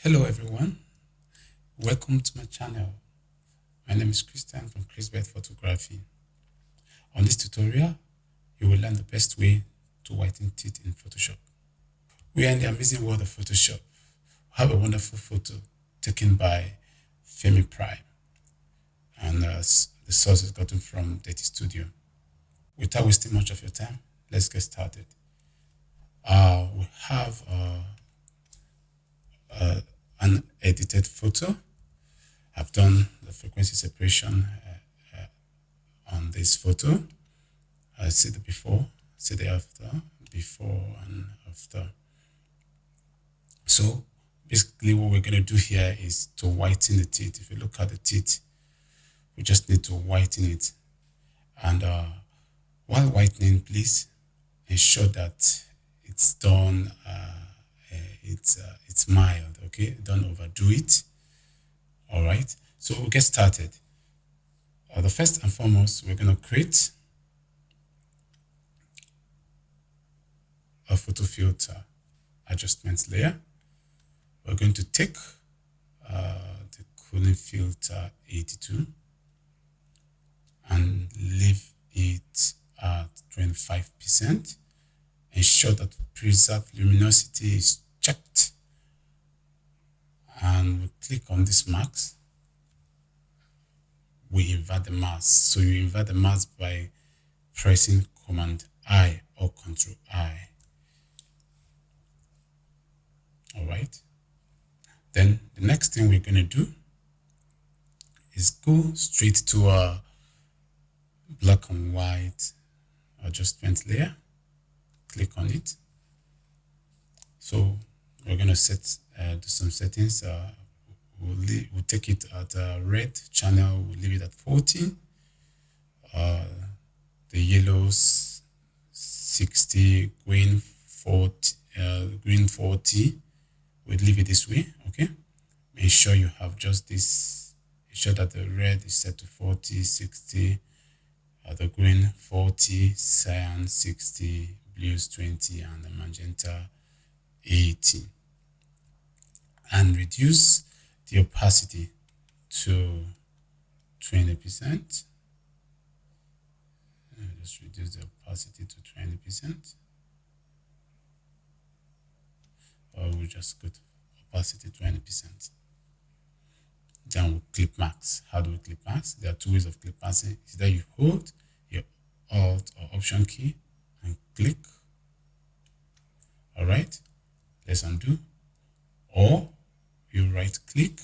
Hello everyone, welcome to my channel. My name is Christian from Chrisbeth Photography. On this tutorial, you will learn the best way to whiten teeth in Photoshop. We are in the amazing world of Photoshop. We have a wonderful photo taken by Femi Prime, and the source is gotten from Dirty Studio. Without wasting much of your time, let's get started. We have an edited photo. I've done the frequency separation on this photo. See the before, see the after, before and after. So basically what we're going to do here is to whiten the teeth. If you look at the teeth, we just need to whiten it. And while whitening, please ensure that it's done, it's mild, okay? Don't overdo it. All right, so we'll get started. The first and foremost, we're going to create a photo filter adjustment layer. We're going to take the cooling filter 82 and leave it at 25%. Ensure that preserve luminosity is checked, and we click on this mask. We invert the mask. So you invert the mask by pressing Command I or Control I. All right. Then the next thing we're going to do is go straight to our black and white adjustment layer. Click on it. So we're going to set do some settings. We'll take it at red channel. We'll leave it at 40. The yellows 60, green 40. Green 40. We'll leave it this way. Okay. Make sure you have just this. Ensure that the red is set to 40, 60. The green 40, cyan 60, blues 20, and the magenta 80. And reduce the opacity to 20%. Just reduce the opacity to 20%. Or we'll just go to opacity 20%. Then we'll clip max. How do we clip max? There are two ways of clip maxing. Is that you hold your Alt or Option key and click. All right, let's undo. Or you right click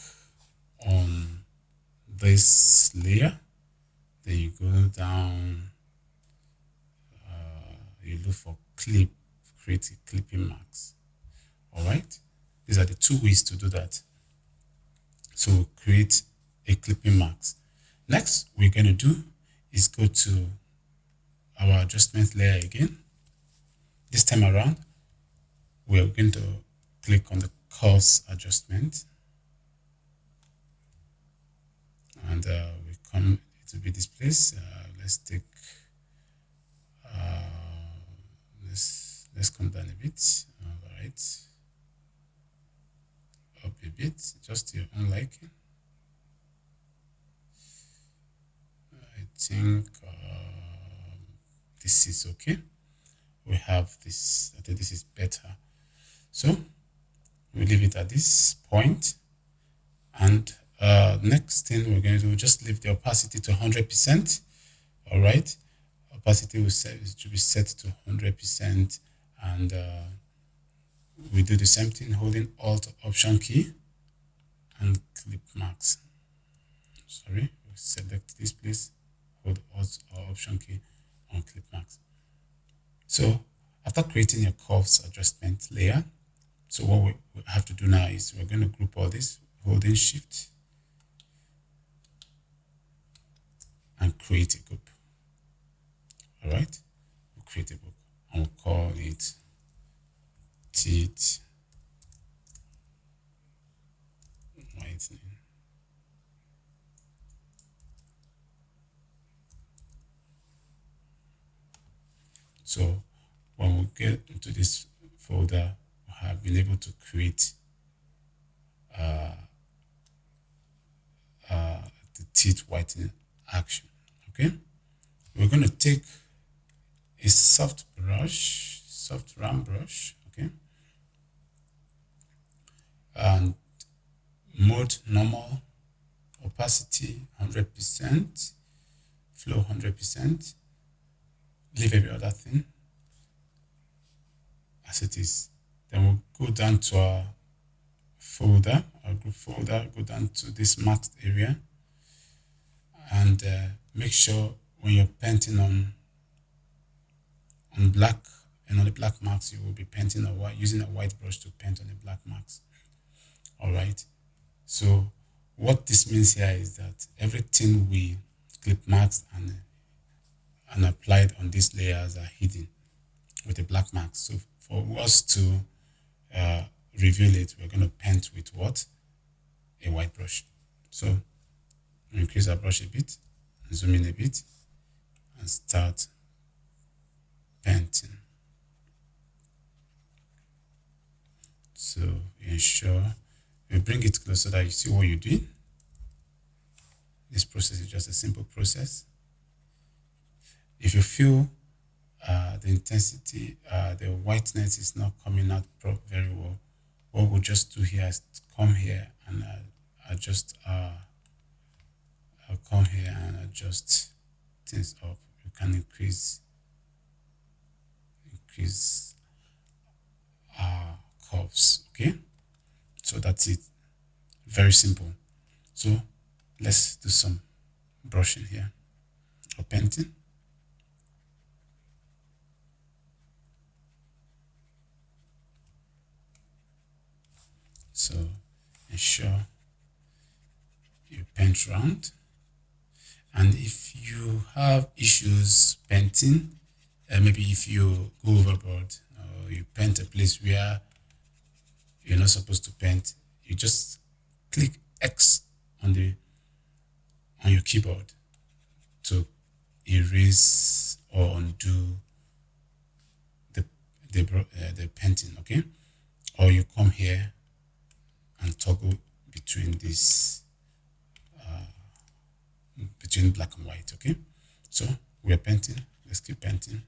on this layer, then you go down, you look for clip, create a clipping max. All right, these are the two ways to do that. So create a clipping max. Next, we're going to do is go to our adjustment layer again. This time around, we're going to click on the curves adjustment, and we come to be this place. Let's take let's come down a bit. All right, up a bit, just to your own liking. I think this is okay. We have this. I think this is better. So we leave it at this point, and next thing we're going to do, just leave the opacity to 100%. All right, opacity will should be set to 100%, and we do the same thing, holding Alt Option key and clip max. Sorry, we select this place, hold Alt or Option key on clip max. So after creating your curves adjustment layer, so what we have to do now is we're going to group all this, holding Shift and create a group. All right, we'll create a group and we'll call it teeth whitening. So when we get into this folder, we have been able to create teeth whitening action. Okay, we're going to take a soft round brush, okay, and mode normal, opacity 100%, flow 100%, leave every other thing as it is. Then we'll go down to our folder, our group folder, go down to this marked area, and make sure when you're painting on black, and on the black marks, you will be painting using a white brush to paint on the black marks. All right. So what this means here is that everything we clip marks and applied on these layers are hidden with a black mark. So for us to reveal it, we're going to paint with what? A white brush. So increase our brush a bit, zoom in a bit, and start painting. So ensure you bring it close so that you see what you're doing. This process is just a simple process. If you feel the intensity, the whiteness is not coming out very well, what we'll just do here is come here and adjust. I'll come here and adjust things up. You can increase curves. Okay, so that's it. Very simple. So let's do some brushing here or painting. So ensure you paint round, and if you have issues painting, maybe if you go overboard or you paint a place where you're not supposed to paint, you just click X on your keyboard to erase or undo the painting. Okay, or you come here and toggle between this between black and white. Okay, so we are painting. Let's keep painting.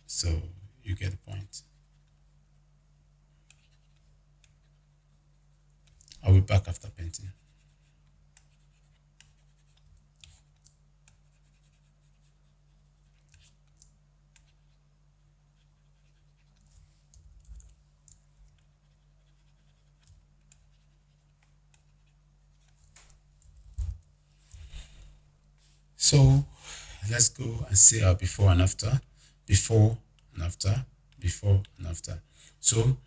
So you get the point. I'll be back after painting. So let's go and see our before and after, before and after, before and after. So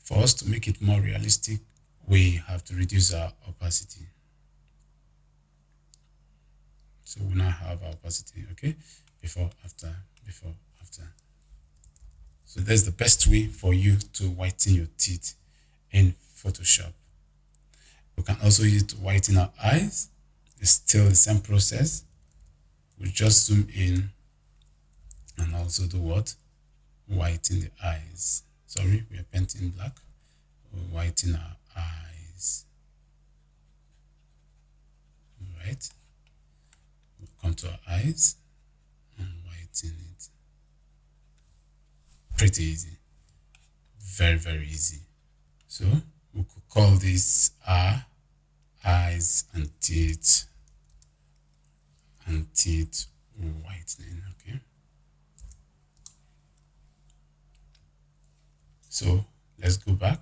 for us to make it more realistic, we have to reduce our opacity. So we now have our opacity, okay? Before, after, before, after. So that's the best way for you to whiten your teeth in Photoshop. We can also use it to whiten our eyes. It's still the same process. We just zoom in and also do what? Whiten the eyes. Sorry, we are painting black. We whiten our eyes. All right. We'll come to our eyes and whiten it. Pretty easy. Very, very easy. So we could call this eyes and teeth whitening. Okay. So let's go back.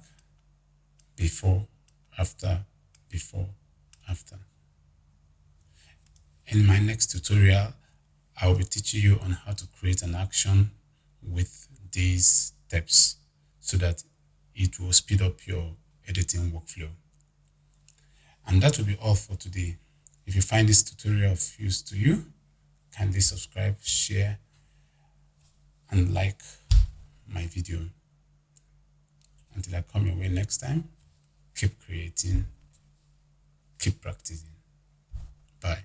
Before, after, before, after. In my next tutorial, I will be teaching you on how to create an action with these steps so that it will speed up your editing workflow. And that will be all for today. If you find this tutorial of use to you, kindly subscribe, share, and like my video. Until I come your way next time, keep creating, keep practicing. Bye.